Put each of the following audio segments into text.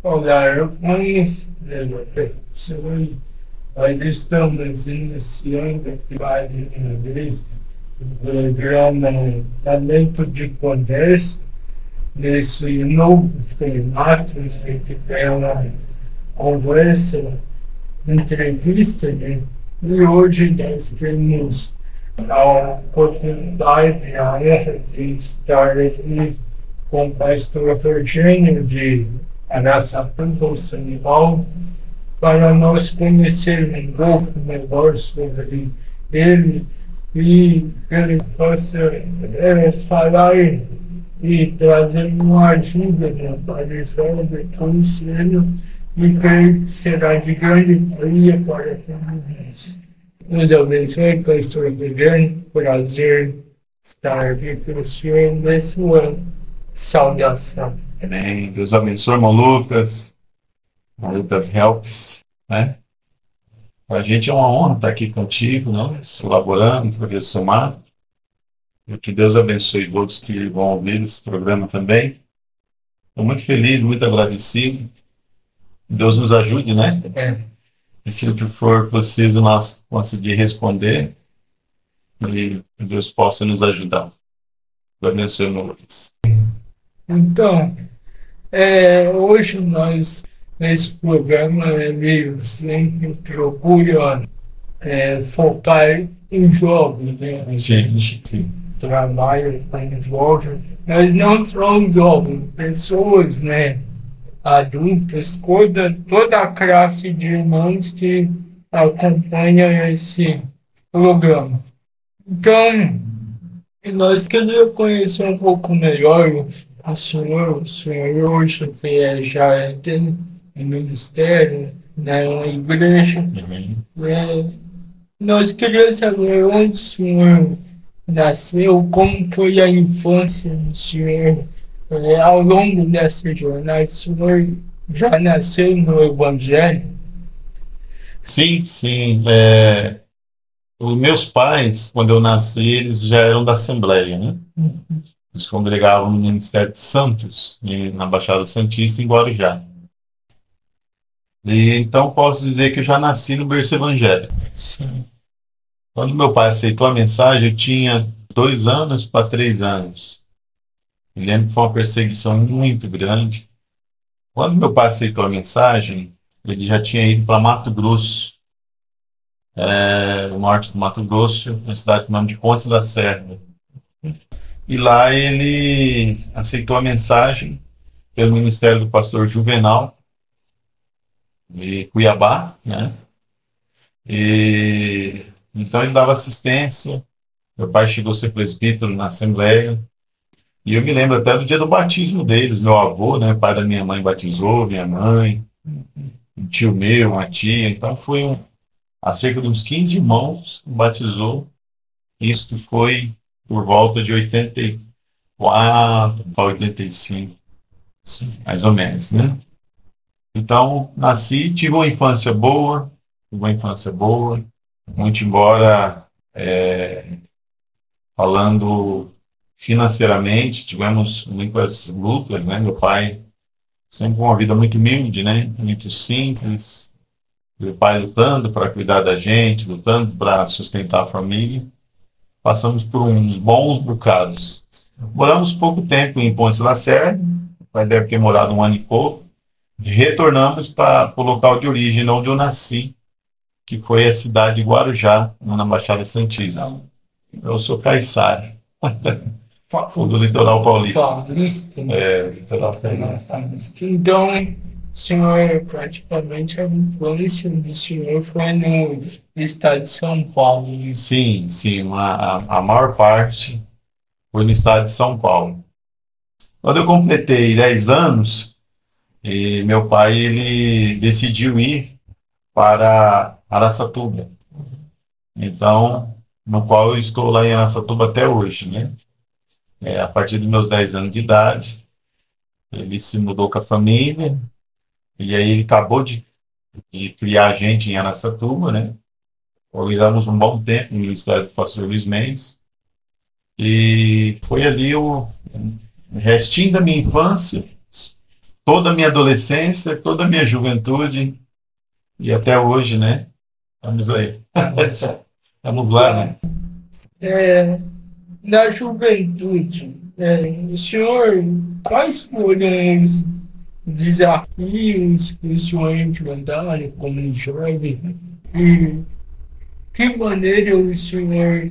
Olha, eu conheço, nós estamos iniciando aqui mais uma vez o programa Talento de Conversa, nesse novo formato que é uma conversa, entrevista, né? E hoje nós temos a oportunidade, a honra de estar aqui com o pastor Virgínio de Araçatuba, São Paulo, para nós conhecermos um pouco melhor sobre ele e que ele possa falar e trazer uma ajuda para o conselho e que será de grande valia para todos. Nos abençoe, pastor Virgínio, prazer estar aqui com o senhor nesse ano. Saudação. Amém. Deus abençoe, irmão Lucas Helps, né? A gente é uma honra estar aqui contigo, né? Colaborando, professor Marco. E que Deus abençoe todos que vão ouvir esse programa também. Estou muito feliz, muito agradecido. Deus nos ajude, né? E se for preciso nós conseguir responder, e Deus possa nos ajudar. Deus abençoe, irmão Lucas. Então, hoje nós, nesse programa, ele sempre procura focar em jovens, né? A gente trabalha com jovens, mas não só jovens, pessoas, né? Adultas, toda a classe de irmãos que acompanha esse programa. Então, nós queríamos conhecer um pouco melhor o senhor hoje que já tem um ministério, né, uma igreja. Nós queríamos saber onde o senhor nasceu, como foi a infância do senhor, ao longo dessa jornada. O senhor já nasceu no Evangelho? Sim, sim. Os meus pais, quando eu nasci, eles já eram da Assembleia, né? Eles congregavam no Ministério de Santos, na Baixada Santista, em Guarujá. E então posso dizer que eu já nasci no berço evangélico. Sim. Quando meu pai aceitou a mensagem, eu tinha 2 anos para 3 anos. Me lembro que foi uma perseguição muito grande. Quando meu pai aceitou a mensagem, ele já tinha ido para Mato Grosso, no norte do Mato Grosso, na cidade com o nome de Pontes da Serra. E lá ele aceitou a mensagem pelo ministério do pastor Juvenal, de Cuiabá, né? E então ele dava assistência. Meu pai chegou a ser presbítero na Assembleia. E eu me lembro até do dia do batismo deles. Meu avô, né, pai da minha mãe, batizou, minha mãe, um tio meu, uma tia. Então foi há cerca de uns 15 irmãos que batizou. Isso foi por volta de 84 para 85, mais ou menos, né? Então, nasci, tive uma infância boa, muito embora, falando financeiramente, tivemos muitas lutas, né? Meu pai sempre com uma vida muito humilde, né? Muito simples. Meu pai lutando para cuidar da gente, lutando para sustentar a família. Passamos por uns bons bocados. Moramos pouco tempo em Pontes da Serra, o pai deve ter morado 1 ano e pouco. Retornamos para o local de origem, onde eu nasci, que foi a cidade de Guarujá, na Baixada Santista. Eu sou caiçara, sou do litoral paulista. Litoral paulista. Então, o senhor praticamente a infância do senhor foi no estado de São Paulo. Sim, a maior parte foi no estado de São Paulo. Quando eu completei 10 anos, meu pai ele decidiu ir para Araçatuba. Então, no qual eu estou lá em Araçatuba até hoje, né? A partir dos meus 10 anos de idade, ele se mudou com a família, e aí ele acabou de criar a gente em Araçatuba, né? Organizamos um bom tempo no Ministério do pastor Luiz Mendes, e foi ali o restinho da minha infância toda a minha adolescência, toda a minha juventude e até hoje, né? Vamos aí. Vamos lá, né? É, na juventude, o senhor, quais foram os desafios que o senhor enfrentaram como jovem e que maneira o senhor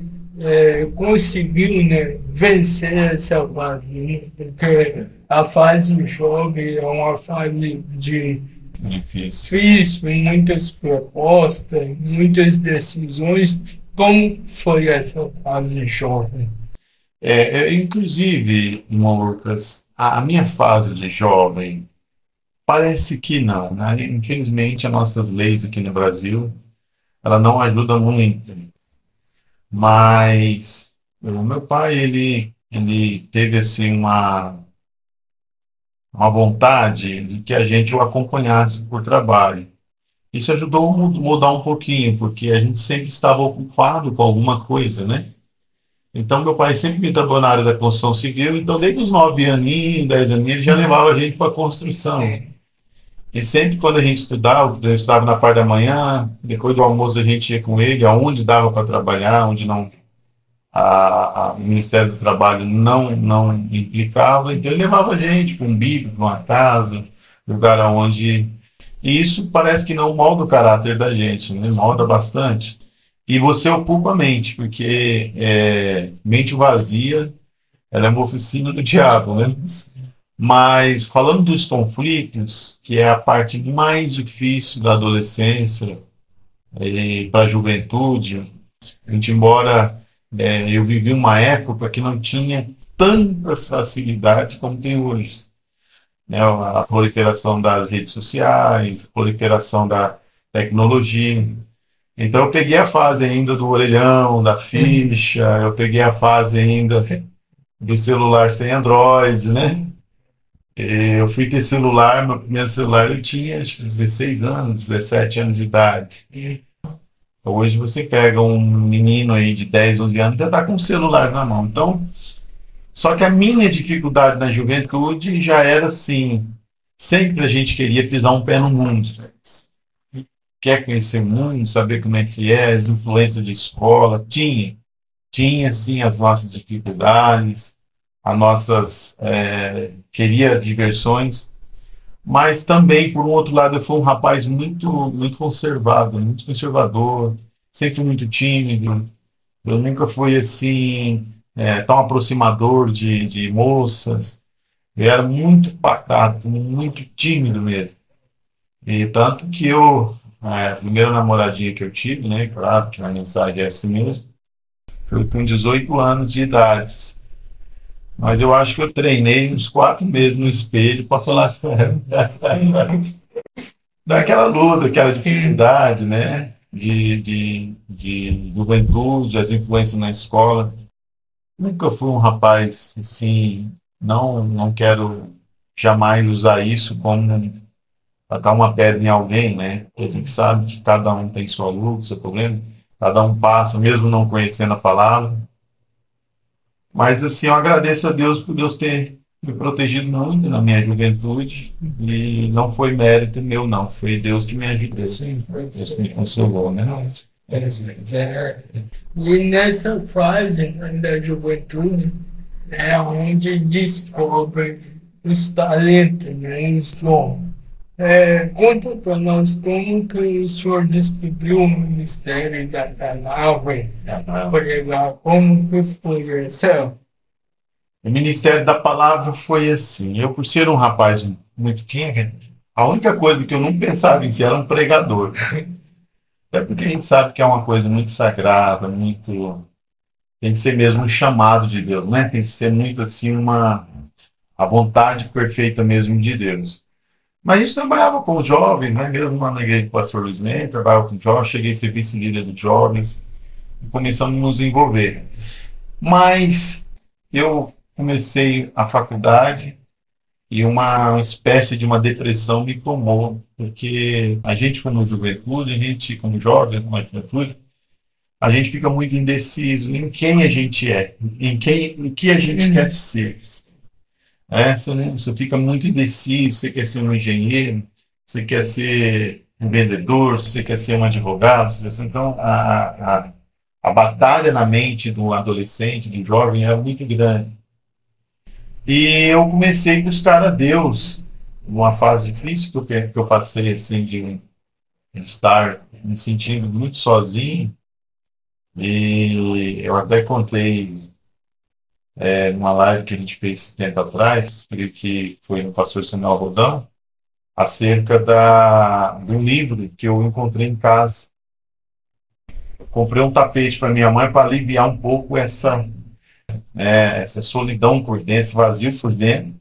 conseguiu, né, vencer essa fase? Né? Porque a fase jovem é uma fase de difícil, muitas propostas, muitas decisões. Como foi essa fase jovem? Inclusive, irmão Lucas, a minha fase de jovem parece que não, né? Infelizmente, as nossas leis aqui no Brasil, ela não ajuda muito. Mas o meu pai, ele teve assim uma vontade de que a gente o acompanhasse por trabalho. Isso ajudou a mudar um pouquinho, porque a gente sempre estava ocupado com alguma coisa, né? Então, meu pai sempre me trabalhou na área da construção civil, então desde os 9 aninhos, 10 aninhos, ele já levava a gente para a construção. E sempre quando a gente estudava, eu estava na parte da manhã, depois do almoço a gente ia com ele, aonde dava para trabalhar, onde não o Ministério do Trabalho não implicava, então ele levava a gente para um bico, para uma casa, lugar onde... E isso parece que não molda o caráter da gente, né? Molda bastante. E você ocupa a mente, porque mente vazia, ela é uma oficina do diabo, né? Mas falando dos conflitos, que é a parte mais difícil da adolescência para a juventude, a gente, embora eu vivi uma época que não tinha tantas facilidades como tem hoje, né? A proliferação das redes sociais, a proliferação da tecnologia. Então eu peguei a fase ainda do orelhão, da ficha, eu peguei a fase ainda do celular sem Android, né? Eu fui ter celular, meu primeiro celular eu tinha acho que 16 anos, 17 anos de idade. Hoje você pega um menino aí de 10, 11 anos, já está com o celular na mão. Então, só que a minha dificuldade na juventude já era assim, sempre a gente queria pisar um pé no mundo. Quer conhecer o mundo, saber como é que é, as influências de escola, tinha sim as nossas dificuldades, as nossas, queria diversões, mas também, por um outro lado, eu fui um rapaz muito conservado, muito conservador, sempre muito tímido, eu nunca fui assim, tão aproximador de moças, eu era muito pacato, muito tímido mesmo, e tanto que a primeira namoradinha que eu tive, né, claro que a mensagem é assim mesmo, foi com 18 anos de idade. Mas eu acho que eu treinei uns 4 meses no espelho para falar com ela. Daquela luta, aquela dificuldade, né? De juventude, as influências na escola. Nunca fui um rapaz assim, não quero jamais usar isso como tacar uma pedra em alguém, né? Porque a gente sabe que cada um tem sua luta, seu problema, cada um passa, mesmo não conhecendo a palavra. Mas assim, eu agradeço a Deus por Deus ter me protegido muito na minha juventude e não foi mérito meu, não. Foi Deus que me ajudou. Sim, foi Deus que me consolou, né? E nessa fase, né, da juventude é onde descobre os talentos, né, os dons. Conta para nós como que o senhor descobriu o ministério da palavra, como que foi essa? O ministério da palavra foi assim. Eu, por ser um rapaz muito tímido, a única coisa que eu não pensava em ser era um pregador. É porque a gente sabe que é uma coisa muito sagrada, muito. Tem que ser mesmo um chamado de Deus, né? Tem que ser muito assim a vontade perfeita mesmo de Deus. Mas a gente trabalhava com os jovens, né? Mesmo lá na igreja do pastor Luiz Ney, trabalhava com jovens, cheguei a ser vice-líder dos jovens e começamos a nos envolver. Mas eu comecei a faculdade e uma espécie de uma depressão me tomou, porque a gente como juventude, a gente como jovem, como juventude, a gente fica muito indeciso em quem a gente é, em que a gente quer ser. Você fica muito indeciso, você quer ser um engenheiro, você quer ser um vendedor, você quer ser um advogado. Então, a batalha na mente do adolescente, do jovem, é muito grande. E eu comecei a buscar a Deus numa fase difícil que eu passei, assim, de estar me sentindo muito sozinho. E eu até contei numa live que a gente fez tempo atrás, que foi no pastor Samuel Rodão, acerca de um livro que eu encontrei em casa. Eu comprei um tapete para minha mãe para aliviar um pouco essa solidão por dentro, esse vazio por dentro.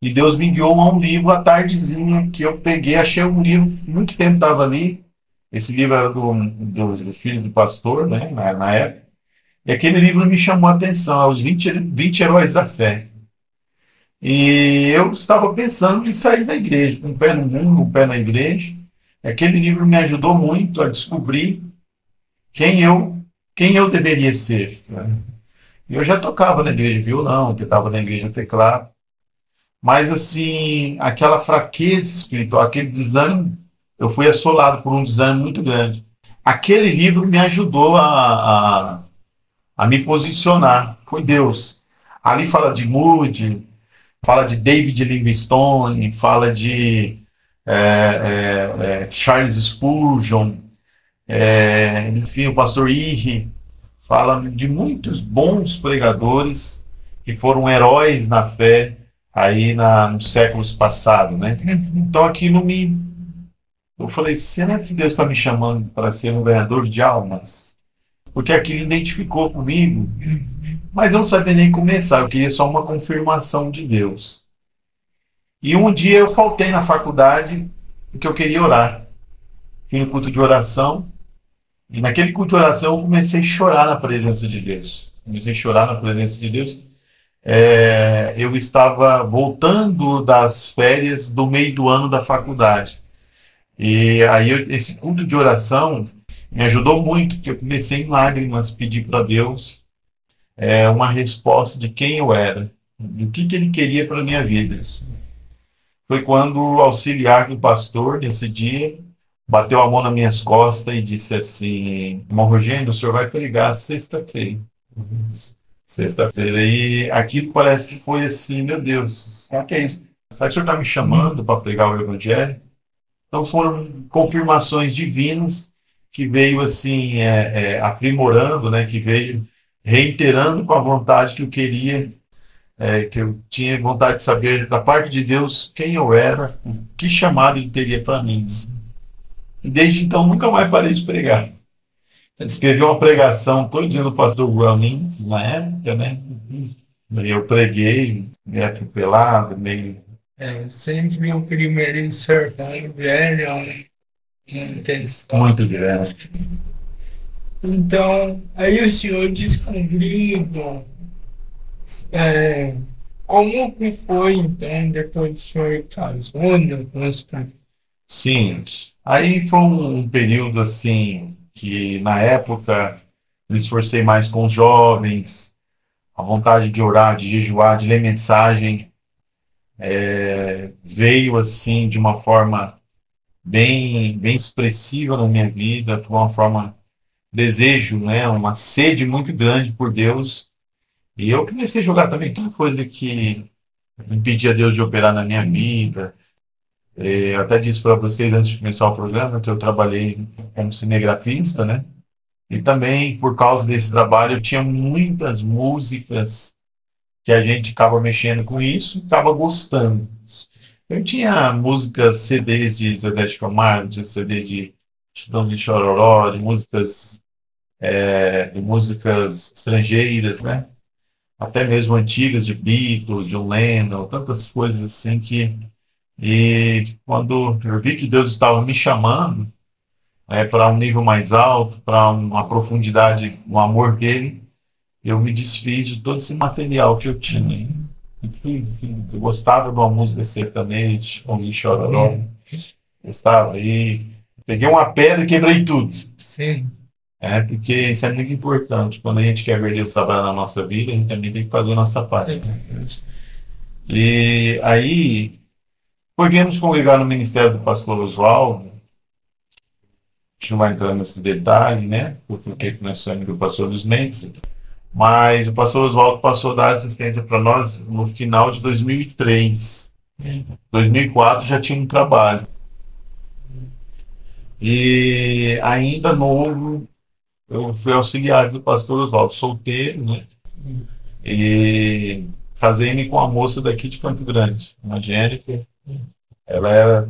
E Deus me guiou a um livro à tardezinha que eu peguei, achei um livro, muito tempo estava ali. Esse livro era do filho do pastor, né, na época. E aquele livro me chamou a atenção, os 20 heróis da fé. E eu estava pensando em sair da igreja, um pé no mundo, um pé na igreja. Aquele livro me ajudou muito a descobrir quem eu deveria ser, né? Eu já tocava na igreja violão, eu estava na igreja teclado, mas assim, aquela fraqueza espiritual, aquele desânimo, eu fui assolado por um desânimo muito grande. Aquele livro me ajudou a me posicionar, foi Deus. Ali fala de Moody, fala de David Livingstone, fala de Charles Spurgeon, enfim, o pastor Irri, fala de muitos bons pregadores que foram heróis na fé aí nos séculos passados, né? Então aquilo eu falei, será que Deus está me chamando para ser um ganhador de almas? Porque aquilo identificou comigo, mas eu não sabia nem começar, eu queria só uma confirmação de Deus. E um dia eu faltei na faculdade porque eu queria orar. Fui no culto de oração, e naquele culto de oração eu comecei a chorar na presença de Deus. Comecei a chorar na presença de Deus. Eu estava voltando das férias do meio do ano da faculdade. E aí esse culto de oração me ajudou muito, porque eu comecei em lágrimas a pedir para Deus uma resposta de quem eu era, do que Ele queria para a minha vida. Foi quando o auxiliar do pastor, nesse dia, bateu a mão nas minhas costas e disse assim, irmão Rogênio, o senhor vai pregar sexta-feira. Sexta-feira. E aquilo parece que foi assim, meu Deus, será que é isso? Será que o senhor está me chamando para pregar o evangelho? Então foram confirmações divinas que veio assim, aprimorando, né, que veio reiterando com a vontade que eu queria, que eu tinha vontade de saber da parte de Deus quem eu era, que chamado Ele teria para mim. E desde então nunca mais parei de pregar. Escrevi uma pregação todo dia do pastor Guanin, na época, né? Eu preguei, meio atropelado, meio... sempre o primeiro enxergar velho, intenção. Muito grande. Então, aí o senhor descobriu como que foi, então, depois do senhor casou, depois Sim, aí foi um período assim que na época me esforcei mais com os jovens, a vontade de orar, de jejuar, de ler mensagem, veio assim de uma forma bem expressiva na minha vida, de uma forma desejo, né, uma sede muito grande por Deus. E eu comecei a jogar também toda coisa que impedia Deus de operar na minha vida. Eu até disse para vocês antes de começar o programa que eu trabalhei como cinegrafista, né? E também, por causa desse trabalho, eu tinha muitas músicas que a gente acaba mexendo com isso e acaba gostando. Eu tinha músicas, CDs de Zezé de Camargo, de CD de Chitão de Chororó, de músicas estrangeiras, né? Até mesmo antigas, de Beatles, John Lennon, tantas coisas assim que... E quando eu vi que Deus estava me chamando para um nível mais alto, para uma profundidade, um amor dele, eu me desfiz de todo esse material que eu tinha. Eu gostava de uma música sertaneja, com Chororó, gostava, e peguei uma pedra e quebrei tudo. Sim. Porque isso é muito importante. Quando a gente quer ver Deus trabalhar na nossa vida, a gente também tem que fazer a nossa parte. E aí, depois viemos congregar no ministério do pastor Oswaldo. A gente não vai entrar nesse detalhe, né? Porque nós somos do pastor Luiz Mendes. Mas o pastor Oswaldo passou a dar assistência para nós no final de 2003. 2004 já tinha um trabalho. E ainda novo, eu fui auxiliar do pastor Oswaldo, solteiro, né? E casei-me com uma moça daqui de Campo Grande, uma Angélica. Ela era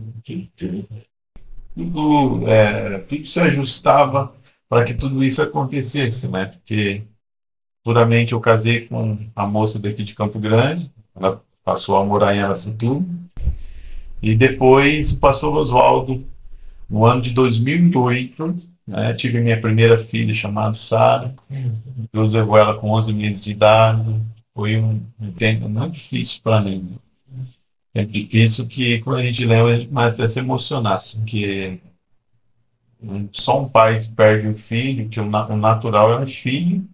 tudo se ajustava para que tudo isso acontecesse, né? Porque puramente eu casei com a moça daqui de Campo Grande, ela passou a morar em Aracatu, e depois o pastor Oswaldo, no ano de 2008, né, tive minha primeira filha chamada Sara. Deus levou ela com 11 meses de idade. Foi um tempo muito difícil para mim. É difícil que, quando a gente lembra, a gente mais até se emocionar, porque só um pai que perde um filho, que o natural é um filho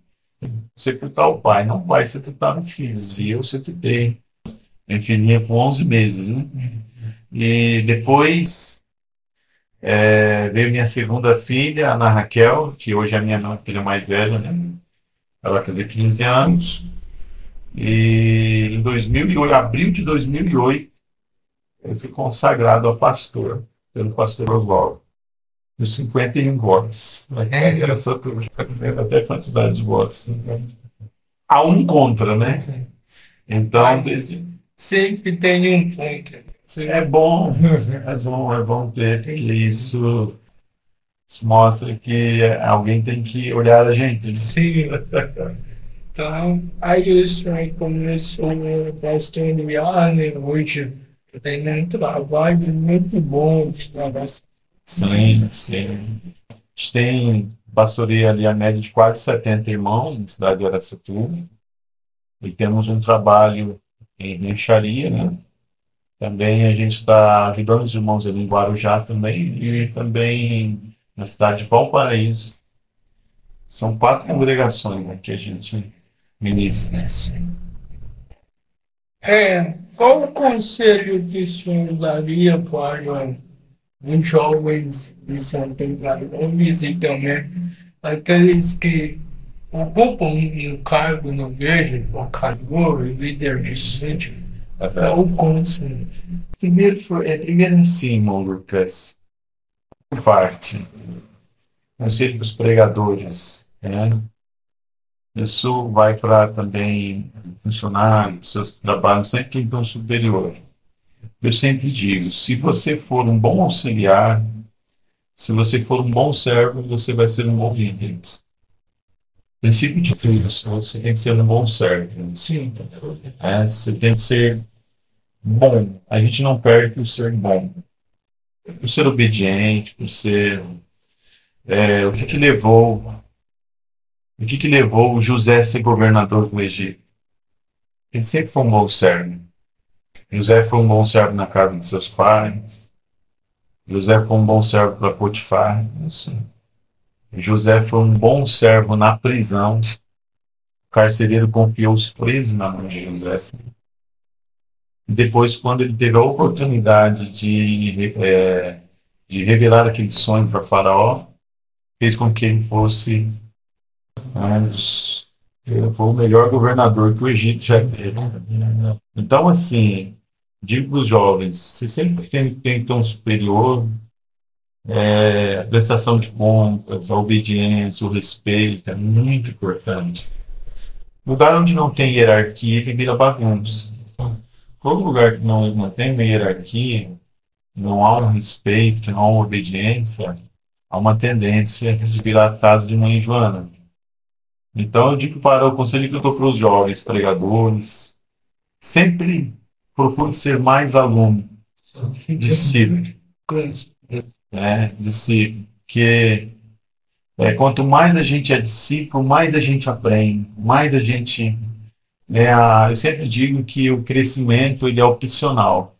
sepultar o pai, não o pai sepultar o filho. E eu sepultei minha filhinha com 11 meses, né? E depois veio minha segunda filha, Ana Raquel, que hoje é a minha filha mais velha, né? Ela vai fazer 15 anos. E em 2008, abril de 2008, eu fui consagrado a pastor, pelo pastor Oswaldo, nos 51 votos. Era até a quantidade de votos. Há um contra, né? Então, sempre tem um ponto. é bom ter, porque isso mostra que alguém tem que olhar a gente. Sim. Então, aí o senhor começou bastante ano, hoje tem um trabalho muito bom. Sim, sim. A gente tem pastoreia ali a média de quase 70 irmãos na cidade de Aracatu. E temos um trabalho em rancharia, né? Também a gente está ajudando os irmãos ali em Guarujá também e também na cidade de Valparaíso. São 4 congregações, né, que a gente ministra. Qual o conselho que o senhor daria para os jovens de Santa Catarina e também aqueles que ocupam um cargo na igreja, o cargo, líder de gente, o conselho? Primeiro assim, irmão Lucas, por parte, conselho para os pregadores, né? Isso vai para também funcionários, seus trabalhos, sempre quem estão superior. Eu sempre digo, se você for um bom auxiliar, se você for um bom servo, você vai ser um bom líder. Princípio de tudo, você tem que ser um bom servo. Sim. Você tem que ser bom. A gente não perde por ser bom. Por ser obediente, por ser... o que levou o José a ser governador do Egito? Ele sempre foi um bom servo. José foi um bom servo na casa de seus pais. José foi um bom servo para Potifar. José foi um bom servo na prisão. O carcereiro confiou os presos na mão de José. Depois, quando ele teve a oportunidade de revelar aquele sonho para Faraó, fez com que ele fosse foi o melhor governador que o Egito já teve. Então, assim, digo para os jovens, se sempre tem que ter um superior, a prestação de contas, a obediência, o respeito é muito importante. Lugar onde não tem hierarquia, ele vira bagunça. Todo lugar que não tem uma hierarquia, não há um respeito, não há uma obediência, há uma tendência de virar a casa de mãe Joana. Então, eu digo para o conselho que eu dou para os jovens pregadores, sempre procure ser mais aluno, discípulo. Discípulo, porque quanto mais a gente é discípulo, mais a gente aprende, mais a gente... eu sempre digo que o crescimento ele é opcional.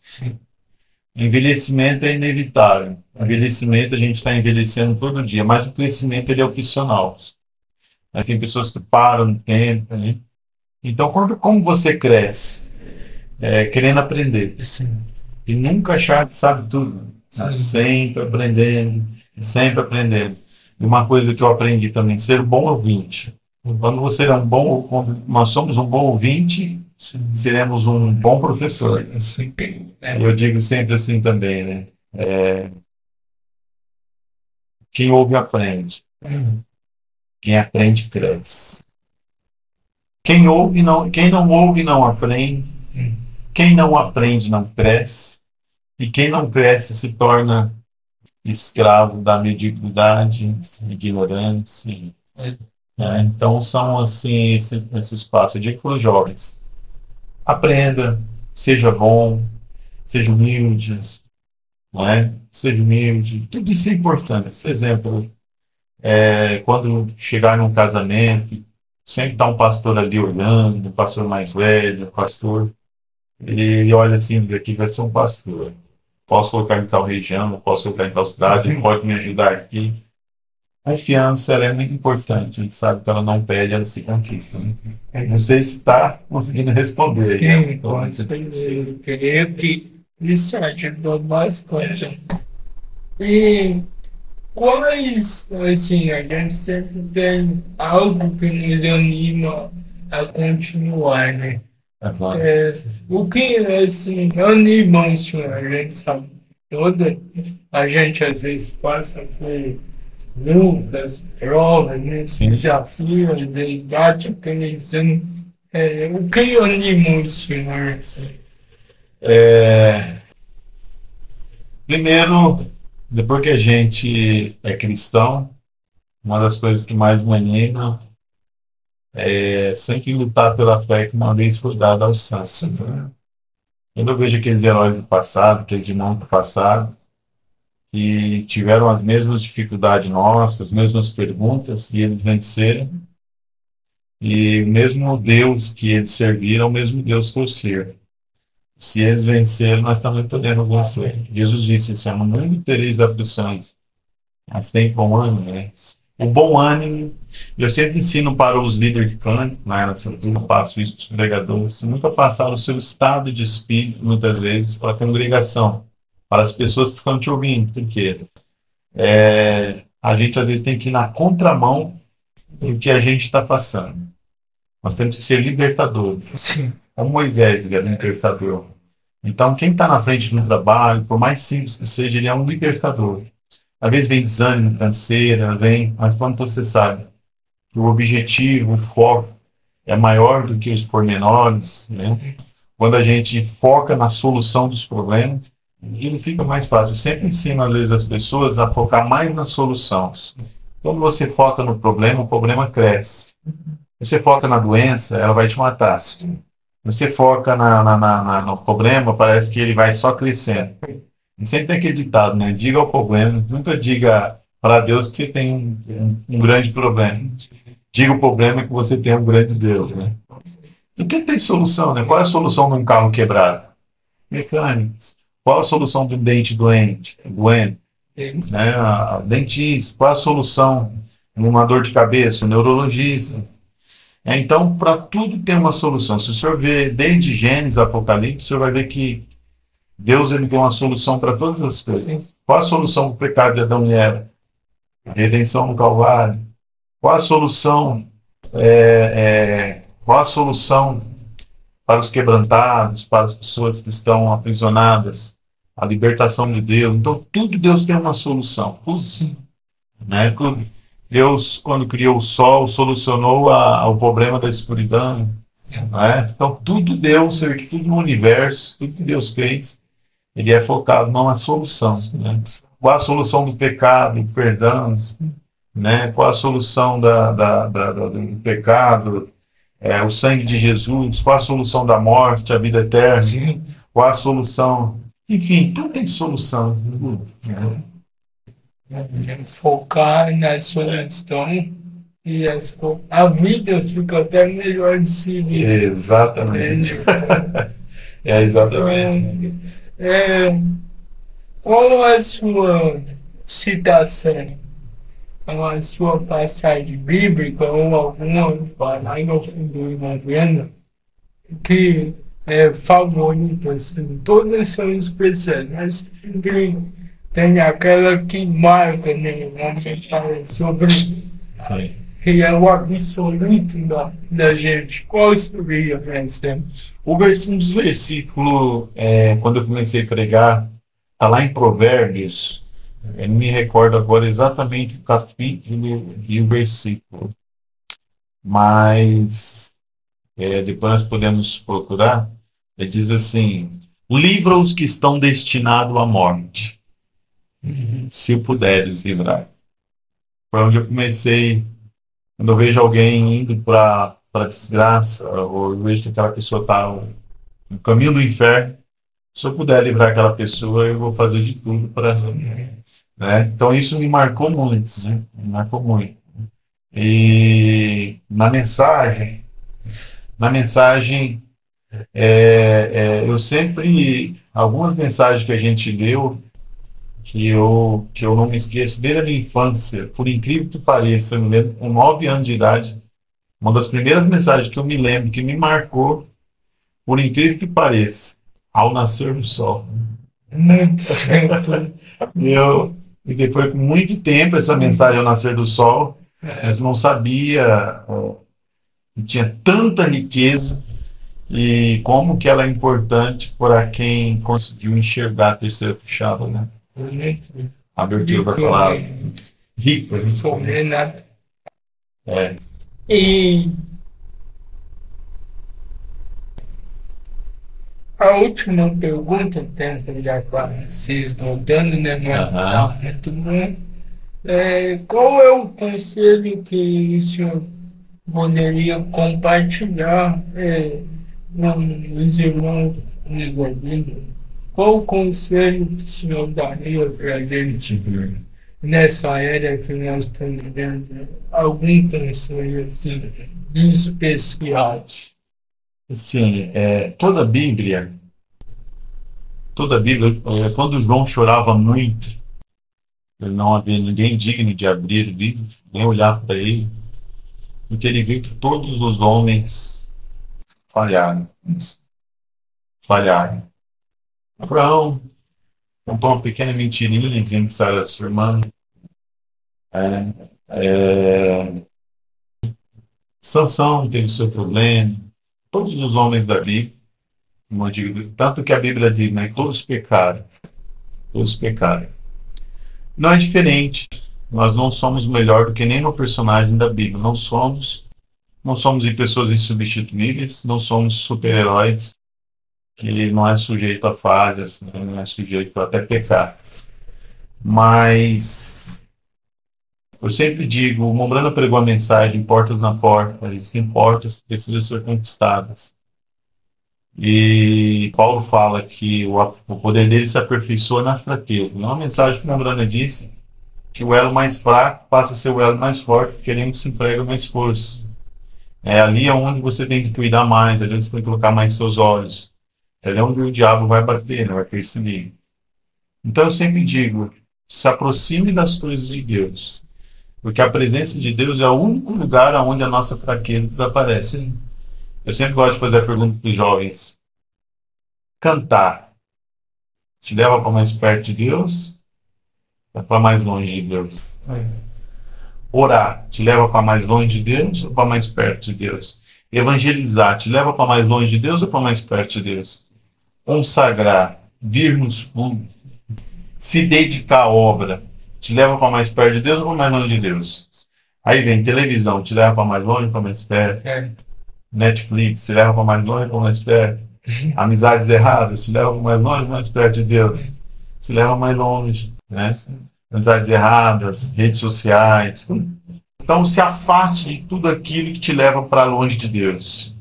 Envelhecimento é inevitável. Envelhecimento, a gente está envelhecendo todo dia, mas o crescimento ele é opcional. Tem pessoas que param no tempo, né? Então, como você cresce? querendo aprender. Sim. E nunca achar que sabe tudo. Tá Sim. sempre aprendendo. E uma coisa que eu aprendi também, ser bom ouvinte. Quando você é quando nós somos um bom ouvinte, Sim. seremos um bom professor. Sim. Eu digo sempre assim também, né? Quem ouve aprende. Quem aprende cresce. Quem não ouve não aprende. Quem não aprende não cresce. E quem não cresce se torna escravo da mediocridade, ignorância. Né? Então são assim esses passos. Eu digo para os jovens: aprenda, seja bom, seja humilde, não é? Seja humilde. Tudo isso é importante. Por exemplo, quando chegar num casamento, sempre está um pastor ali olhando, um pastor mais velho, um pastor. Ele olha assim, aqui vai ser um pastor. Posso colocar em tal região, posso colocar em tal cidade, ele pode me ajudar aqui. A confiança ela é muito importante. A gente sabe que ela não pede, ela se conquista. Né? Não sei se está conseguindo responder. Sim, Né? com certeza. Eu creio que isso ajudou bastante. E quais, assim, a gente sempre tem algo que nos anima a continuar, né? É claro. O que, assim, anima o senhor? A gente sabe toda, a gente às vezes passa por lutas, provas, né? Sim. Desafios, e bate aquele desânimo. O que anima o senhor, assim? Primeiro, depois que a gente é cristão, uma das coisas que mais me anima é sempre lutar pela fé que uma vez foi dada aos santos. Né? Quando eu vejo aqueles heróis do passado, aqueles irmãos do passado, que tiveram as mesmas dificuldades nossas, as mesmas perguntas, e eles venceram. E o mesmo Deus que eles serviram é o mesmo Deus que eu sirvo. Se eles venceram, nós também podemos vencer. Jesus disse assim: no mundo tereis aflições, mas tem bom ânimo. Né? O bom ânimo, eu sempre ensino para os líderes de cântico, né, nessa turma, passo isso para os pregadores, nunca passar o seu estado de espírito, muitas vezes, para a congregação, para as pessoas que estão te ouvindo, porque a gente às vezes tem que ir na contramão do que a gente está passando. Nós temos que ser libertadores. Sim. Como Moisés, ele era um libertador. Então, quem está na frente do trabalho, por mais simples que seja, ele é um libertador. Às vezes vem desânimo, canseira, mas quando você sabe que o objetivo, o foco é maior do que os pormenores, né? Quando a gente foca na solução dos problemas, ele fica mais fácil. Eu sempre ensino, às vezes, as pessoas a focar mais na solução. Quando você foca no problema, o problema cresce. Você foca na doença, ela vai te matar. Você foca no problema, parece que ele vai só crescendo. E sempre tem aquele ditado, né? Diga ao problema, nunca diga para Deus que você tem um grande problema. Diga o problema que você tem um grande Deus, né? E que tem solução, né? Qual é a solução de um carro quebrado? Mecânico. Qual a solução de um dente doente? Né? Dentista. Qual a solução de uma dor de cabeça? Neurologista. Então, para tudo tem uma solução. Se o senhor ver desde Gênesis a Apocalipse, o senhor vai ver que Deus ele tem uma solução para todas as coisas. Sim. Qual a solução para o pecado de Adão e Eva? A redenção no Calvário. Qual a solução? Qual a solução para os quebrantados, para as pessoas que estão aprisionadas? A libertação de Deus. Então, tudo Deus tem uma solução. Sim. Né? Deus, quando criou o sol, solucionou o problema da escuridão. Né? Então, tudo Deus, tudo no universo, tudo que Deus fez, ele é focado numa solução. Né? Qual a solução do pecado, do perdão? Né? Qual a solução do pecado? O sangue de Jesus. Qual a solução da morte, a vida eterna? Sim. Qual a solução? Enfim, tudo tem solução. Né? Focar na solução e a vida fica até melhor de se viver. Exatamente. Exatamente. Qual a sua citação? A sua passagem bíblica ou alguma palavra ou figura que favorito, assim, todas são especiais, mas tem aquela que marca, né? Você fala sobre Sim. que é o absoluto da gente. Qual seria essa? Um dos versículos, quando eu comecei a pregar, está lá em Provérbios. Eu não me recordo agora exatamente o capítulo e o versículo, mas depois nós podemos procurar. Ele diz assim: livra os que estão destinados à morte, se puderes livrar. Foi onde eu comecei. Quando eu vejo alguém indo para a desgraça, ou eu vejo que aquela pessoa está no caminho do inferno, se eu puder livrar aquela pessoa, eu vou fazer de tudo para. Né? Então isso me marcou muito, né? Me marcou muito. E na mensagem, eu sempre, algumas mensagens que a gente leu, que eu não me esqueço, desde a minha infância, por incrível que pareça, eu me lembro, com 9 anos de idade, uma das primeiras mensagens que eu me lembro, que me marcou, por incrível que pareça, ao nascer do sol. Muito certo. E depois, com muito tempo, essa mensagem ao nascer do sol, eu não sabia que tinha tanta riqueza e como que ela é importante para quem conseguiu enxergar a terceira puxada, né? A abertura da palavra. Rico. Sobre nada. É. E a última pergunta, tenta já para se esgotando, né? Mas tá muito bom. Qual é o conselho que o senhor poderia compartilhar com os irmãos nos ouvindo? Qual o conselho que o senhor daria para a gente nessa era que nós estamos vivendo? Algum conselho assim, especial? Sim, toda a Bíblia, quando João chorava muito, ele não havia ninguém digno de abrir o livro, nem olhar para ele, porque ele viu que todos os homens falharam. Falharam. Abraão contou uma pequena mentirinha dizendo que Sara era sua irmã. Sansão teve seu problema. Todos os homens da Bíblia, como eu digo, tanto que a Bíblia diz, né? Todos pecaram. Todos pecaram. Não é diferente. Nós não somos melhor do que nenhum personagem da Bíblia. Não somos pessoas insubstituíveis, não somos super-heróis, que não é sujeito a falhas, não é sujeito a até pecar. Mas eu sempre digo, o Mombrana pregou a mensagem, portas na porta, existem portas que precisam ser conquistadas. E Paulo fala que o poder dele se aperfeiçoa na fraqueza. Não é uma mensagem que o Mombrana disse que o elo mais fraco passa a ser o elo mais forte, porque ele se emprega mais força. É ali onde você tem que cuidar mais, ali onde você tem que colocar mais seus olhos. É onde o diabo vai bater, né? Vai perseguir. Então eu sempre digo, se aproxime das coisas de Deus. Porque a presença de Deus é o único lugar onde a nossa fraqueza desaparece. Eu sempre gosto de fazer a pergunta para os jovens. Cantar te leva para mais perto de Deus ou para mais longe de Deus? Orar te leva para mais longe de Deus ou para mais perto de Deus? Evangelizar te leva para mais longe de Deus ou para mais perto de Deus? Consagrar, vir nos cultos, se dedicar à obra, te leva para mais perto de Deus ou para mais longe de Deus? Aí vem televisão, te leva para mais longe ou para mais perto? Netflix, te leva para mais longe ou para mais perto? Amizades erradas, te leva para mais longe ou mais perto de Deus? Te leva mais longe, né? Amizades erradas, redes sociais. Então se afaste de tudo aquilo que te leva para longe de Deus.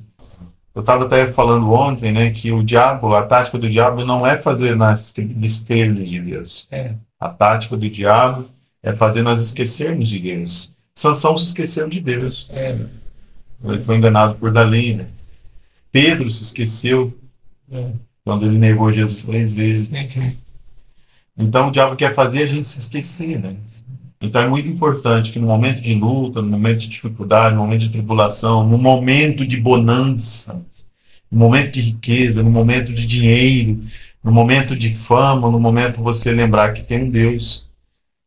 Eu estava até falando ontem, né, que o diabo, a tática do diabo não é fazer nós esquecermos de Deus. A tática do diabo é fazer nós esquecermos de Deus. Sansão se esqueceu de Deus. Ele foi enganado por Dalila. Pedro se esqueceu quando ele negou Jesus 3 vezes. Então o diabo quer fazer a gente se esquecer, né? Então é muito importante que no momento de luta, no momento de dificuldade, no momento de tribulação, no momento de bonança, no momento de riqueza, no momento de dinheiro, no momento de fama, no momento você lembrar que tem um Deus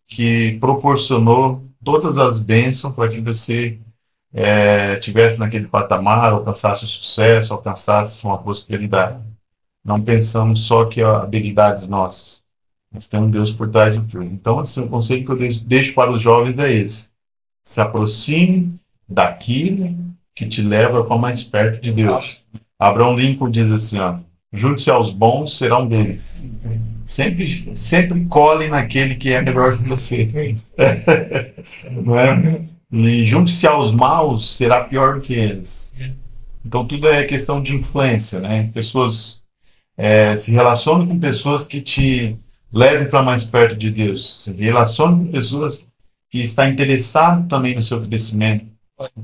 que proporcionou todas as bênçãos para que você tivesse naquele patamar, alcançasse o sucesso, alcançasse uma prosperidade. Não pensamos só que habilidades nossas, mas tem um Deus por trás de tudo. Então, assim, o conselho que eu deixo para os jovens é esse: se aproxime daquilo que te leva para mais perto de Deus. Abraham Lincoln diz assim, ó: junte-se aos bons, serão deles. Sempre colhem naquele que é melhor que você. Não é? E junte-se aos maus, será pior do que eles. Então tudo é questão de influência, né? Pessoas se relacionam com pessoas que te levem para mais perto de Deus. Se relacionam com pessoas que estão interessadas também no seu crescimento.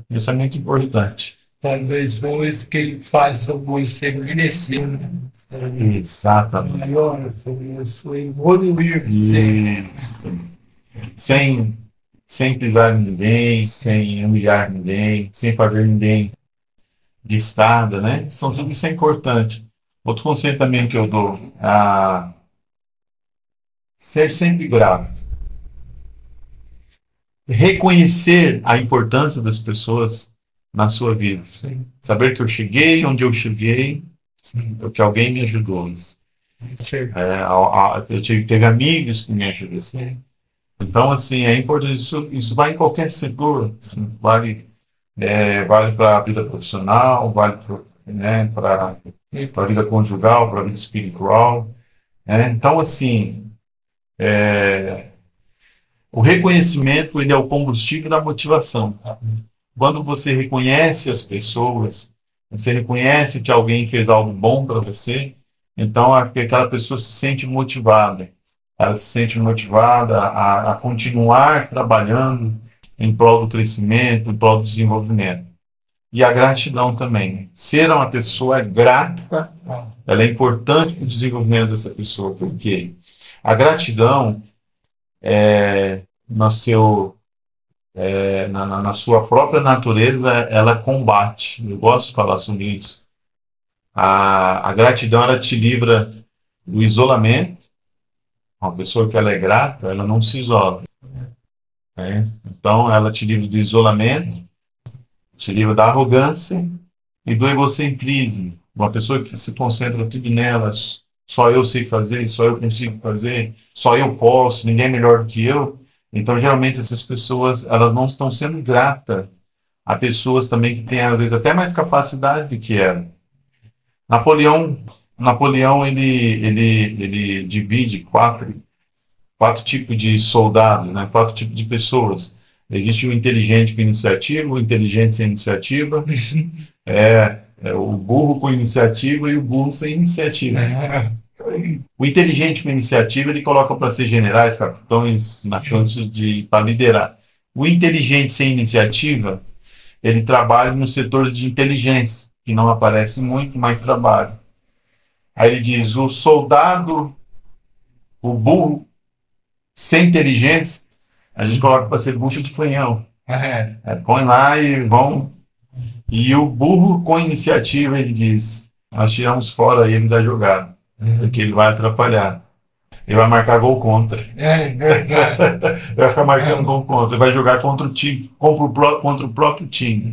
Isso é muito importante. Talvez dois que façam você merecer. Exatamente. Maior por isso, evoluir Sem pisar em ninguém, sem humilhar ninguém, sem fazer ninguém de estada, né? Então, tudo isso é importante. Outro conselho também que eu dou, ser sempre grato. Reconhecer a importância das pessoas na sua vida. Sim. Saber que eu cheguei onde eu cheguei, que alguém me ajudou. Eu teve amigos que me ajudaram. Sim. Então, assim, é importante. Isso vai em qualquer setor. Assim, vale para a vida profissional, vale para a vida conjugal, para a vida espiritual. Então, assim, o reconhecimento, ele é o combustível da motivação. Quando você reconhece as pessoas, você reconhece que alguém fez algo bom para você, então aquela pessoa se sente motivada. Ela se sente motivada a continuar trabalhando em prol do crescimento, em prol do desenvolvimento. E a gratidão também. Ser uma pessoa grata, ela é importante para o desenvolvimento dessa pessoa, porque a gratidão na sua própria natureza, ela combate. Eu gosto de falar sobre isso. A gratidão, ela te livra do isolamento. Uma pessoa que ela é grata, ela não se isola. Então, ela te livra do isolamento, te livra da arrogância e do egocentrismo. Uma pessoa que se concentra tudo nelas, só eu sei fazer, só eu consigo fazer, só eu posso, ninguém é melhor do que eu. Então, geralmente, essas pessoas, elas não estão sendo gratas a pessoas também que têm, às vezes, até mais capacidade do que ela. Napoleão ele divide quatro tipos de soldados, né? 4 tipos de pessoas. Existe o inteligente com iniciativa, o inteligente sem iniciativa, o burro com iniciativa e o burro sem iniciativa. O inteligente com iniciativa, ele coloca para ser generais, capitães, na chance para liderar. O inteligente sem iniciativa, ele trabalha no setor de inteligência, que não aparece muito, mas trabalha. Aí ele diz, o soldado, o burro sem inteligência, a gente coloca para ser bucha de canhão. Põe lá e vão. E o burro com iniciativa, ele diz, nós tiramos fora ele da jogada, porque ele vai atrapalhar. Ele vai marcar gol contra. Vai ficar marcando gol contra. Você vai jogar contra o time, contra o próprio time.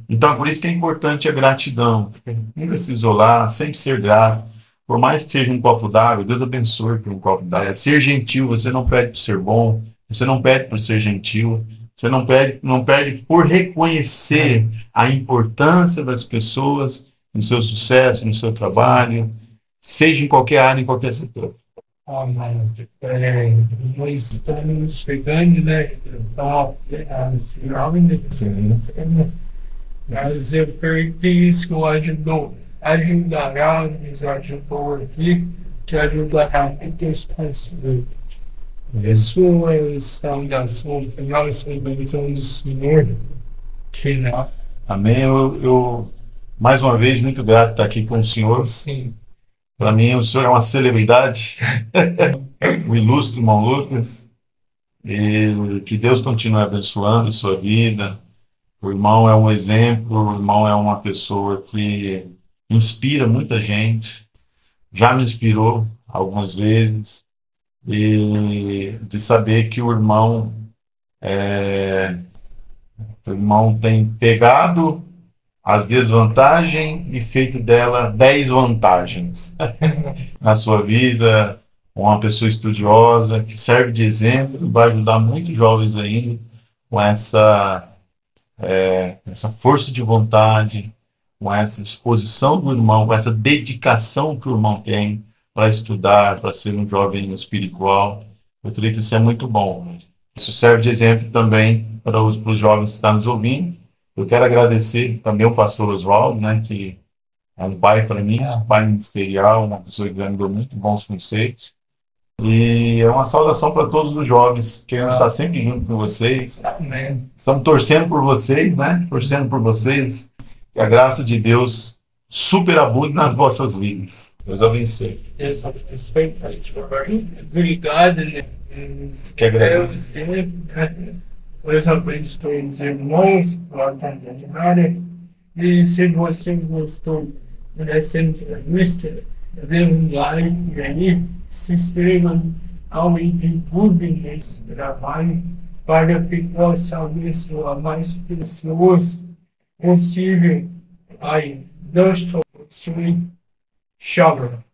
Então, por isso que é importante a gratidão. Nunca se isolar, sempre ser grato. Por mais que seja um copo d'água, Deus abençoe por um copo d'água. Ser gentil, você não pede por ser bom, você não pede por ser gentil, você não pede por reconhecer a importância das pessoas no seu sucesso, no seu trabalho, seja em qualquer área, em qualquer setor. Nós estamos chegando, né? Mas eu perdi isso que eu ajudará, nos ajudou aqui, que ajudará muitas pessoas. Pessoas são da sua final, são do Senhor. Final. Amém. Eu, mais uma vez, muito grato estar aqui com o senhor. Sim. Para mim, o senhor é uma celebridade, o ilustre irmão Lucas. E que Deus continue abençoando a sua vida. O irmão é um exemplo, o irmão é uma pessoa que inspira muita gente, já me inspirou algumas vezes, e de saber que o irmão tem pegado as desvantagens e feito dela 10 vantagens na sua vida, uma pessoa estudiosa, que serve de exemplo, vai ajudar muitos jovens ainda com essa força de vontade, com essa disposição do irmão, com essa dedicação que o irmão tem para estudar, para ser um jovem espiritual. Eu creio que isso é muito bom. Isso serve de exemplo também para os jovens que estão nos ouvindo. Eu quero agradecer também ao pastor Oswaldo, né, que é um pai para mim, um pai ministerial, uma pessoa que me deu muito bons conceitos. E é uma saudação para todos os jovens, queremos estar sempre junto com vocês. Estamos torcendo por vocês, né? Torcendo por vocês. Que a graça de Deus superabunde nas vossas vidas. Deus abençoe. Deus abençoe. Obrigado, né? Que agradeço. Deus abençoe os irmãos, e se você gostou dessa entrevista, dê um like aí, se inscreva ao YouTube nesse trabalho para que possa abençoar mais pessoas possível. Aí, Deus te abençoe. Shalom.